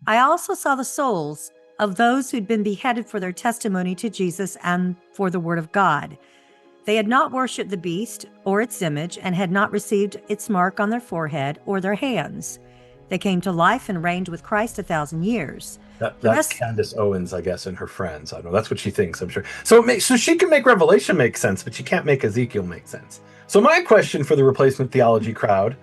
I also saw the souls of those who'd been beheaded for their testimony to Jesus and for the word of God. They had not worshipped the beast or its image and had not received its mark on their forehead or their hands. They came to life and reigned with Christ 1,000 years. That's Candace Owens, I guess, and her friends. I don't know. That's what she thinks, I'm sure. So she can make Revelation make sense, but she can't make Ezekiel make sense. So my question for the replacement theology crowd,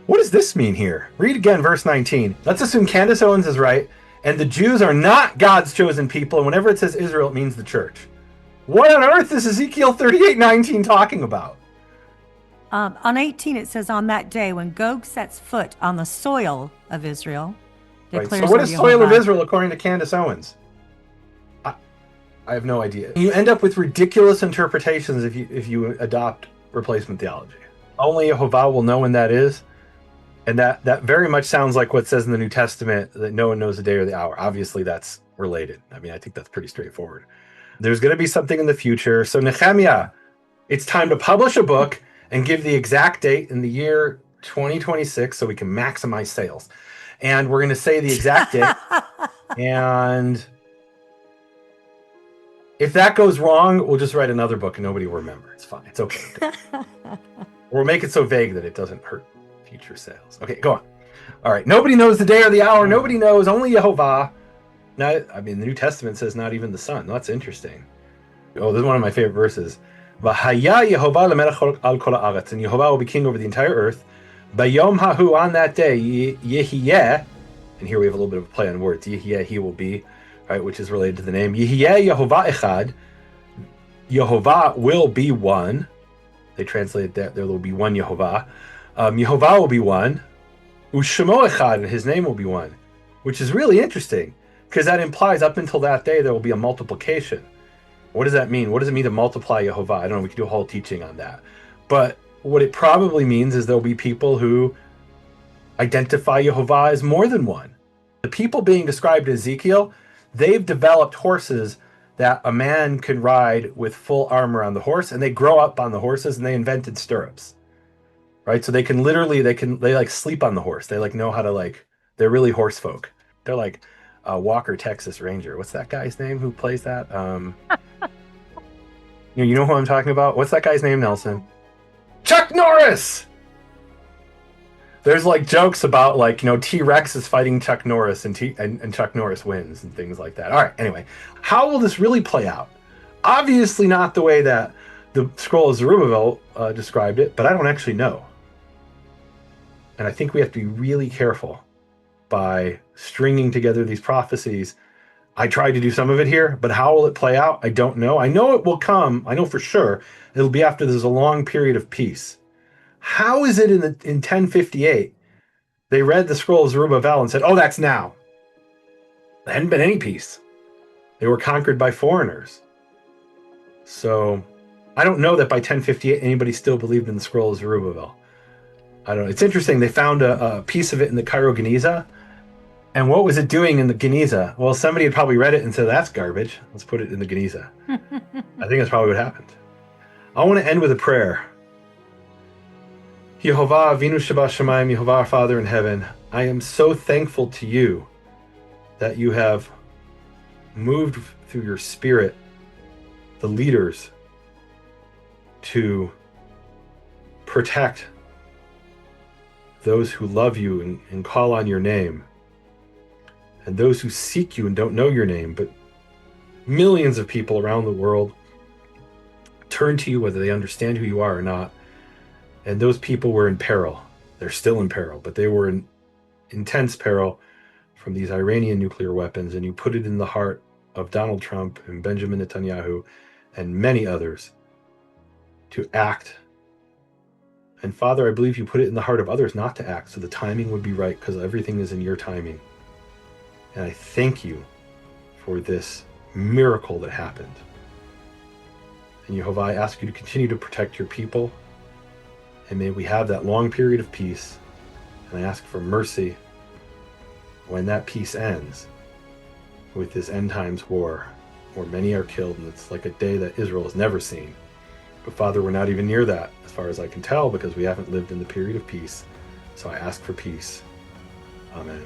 what does this mean here? Read again, verse 19. Let's assume Candace Owens is right, and the Jews are not God's chosen people, and whenever it says Israel, it means the church. What on earth is Ezekiel 38:19 talking about? On 18, it says, on that day when Gog sets foot on the soil of Israel, right. So what is soil of Israel according to Candace Owens? I have no idea. You end up with ridiculous interpretations if you adopt replacement theology. Only Yehovah will know when that is. And that very much sounds like what says in the New Testament, that no one knows the day or the hour. Obviously, that's related. I mean, I think that's pretty straightforward. There's going to be something in the future. So Nehemia, it's time to publish a book and give the exact date in the year 2026 so we can maximize sales. And we're going to say the exact date. And if that goes wrong, we'll just write another book and nobody will remember. It's fine. It's okay. We'll make it so vague that it doesn't hurt future sales. Okay, go on. All right. Nobody knows the day or the hour. Nobody knows. Only Yehovah. Now, I mean, the New Testament says not even the Son. That's interesting. Oh, this is one of my favorite verses. V'haya Yehovah lemelech al kol haaretz, and Yehovah will be king over the entire earth. Bayom hahu, on that day, Yehiyeh, and here we have a little bit of a play on words. Yehiyeh, he will be, right, which is related to the name. Yehiyeh Yehovah echad. Yehovah will be one. They translate that there will be one Yehovah. Yehovah will be one. Ushemo echad, and his name will be one, which is really interesting. Because that implies up until that day, there will be a multiplication. What does that mean? What does it mean to multiply Yehovah? I don't know. We could do a whole teaching on that. But what it probably means is there'll be people who identify Yehovah as more than one. The people being described in Ezekiel, they've developed horses that a man can ride with full armor on the horse, and they grow up on the horses, and they invented stirrups. Right? So they can literally, they like sleep on the horse. They like know how to like, they're really horse folk. They're like Walker, Texas Ranger. What's that guy's name who plays that? You know who I'm talking about? What's that guy's name, Nelson? Chuck Norris! There's like jokes about like, T-Rex is fighting Chuck Norris and Chuck Norris wins and things like that. All right, anyway. How will this really play out? Obviously not the way that the scroll of Zerubbabel described it, but I don't actually know. And I think we have to be really careful by stringing together these prophecies. I tried to do some of it here, but how will it play out? I don't know. I know it will come. I know for sure it'll be after there's a long period of peace. How is it in 1058 they read the scroll of Zerubbabel and said, oh, that's now? There hadn't been any peace. They were conquered by foreigners. So I don't know that by 1058 anybody still believed in the scroll of Zerubbabel. I don't know. It's interesting. They found a piece of it in the Cairo Geniza. And what was it doing in the Geniza? Well, somebody had probably read it and said, that's garbage. Let's put it in the Geniza. I think that's probably what happened. I want to end with a prayer. Yehovah Avinu Shabbat Shamayim, Yehovah our Father in heaven, I am so thankful to you that you have moved through your spirit the leaders to protect those who love you and call on your name, and those who seek you and don't know your name, but millions of people around the world turn to you whether they understand who you are or not. And those people were in peril. They're still in peril, but they were in intense peril from these Iranian nuclear weapons, and you put it in the heart of Donald Trump and Benjamin Netanyahu and many others to act. And Father, I believe you put it in the heart of others not to act, so the timing would be right, because everything is in your timing. And I thank you for this miracle that happened. And Yehovah, I ask you to continue to protect your people, and may we have that long period of peace. And I ask for mercy when that peace ends with this end times war, where many are killed, and it's like a day that Israel has never seen. But Father, we're not even near that, as far as I can tell, because we haven't lived in the period of peace. So I ask for peace. Amen.